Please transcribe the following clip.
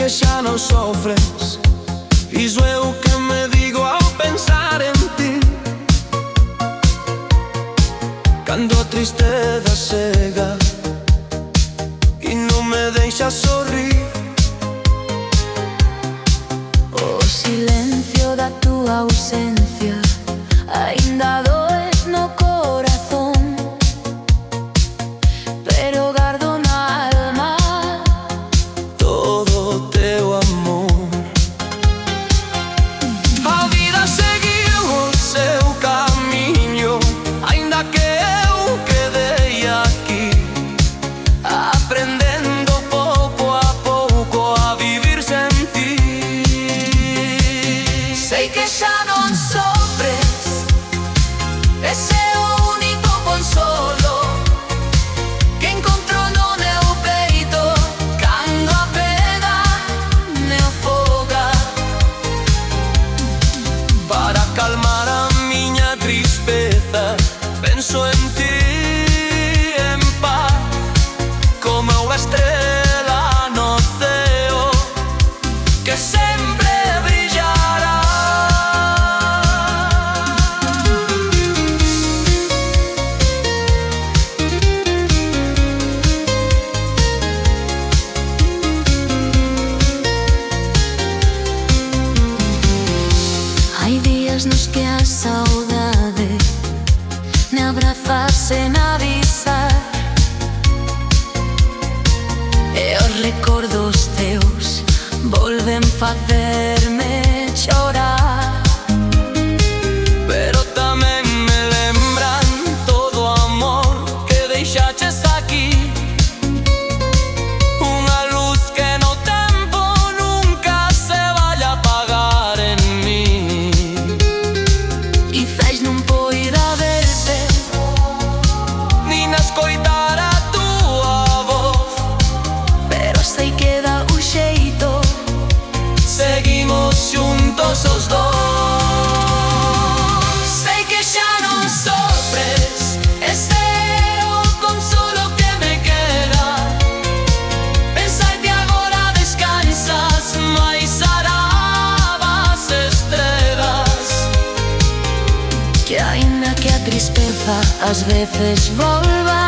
que xa non sofres. Iso é o que me digo ao pensar en ti. Cando a tristeza chega e non me deixa sorrir, o silencio da túa ausencia aínda doe no corazón, pero gardo na alma todo o teu amor. A vida seguiu o seu camiño, aínda que eu quedei aquí, aprendendo pouco a pouco a vivir sen ti. Sei que xa non sofres, ese é o único consolo que encontro no meu peito cando a pena me afoga. Para calmar a miña tristeza penso en ti en paz, como unha estrela no ceo que sempre brillará. Hai días nos que a saudade me abraza sen avisar, e os recordos teus volven facerme chorar. Pero tamén me lembran todo o amor que deixaches aquí, unha luz que no tempo nunca se vai apagar en mí. Quizais non poida verte Nin escoitar a túa voz, pero sei que dá un xeito. seguimos xuntos os dous. Sei que xa non sofres, ese é o consolo que me queda. Pensaite agora descansas, mais arabas estrelas. Que aínda que a tristeza ás veces volva,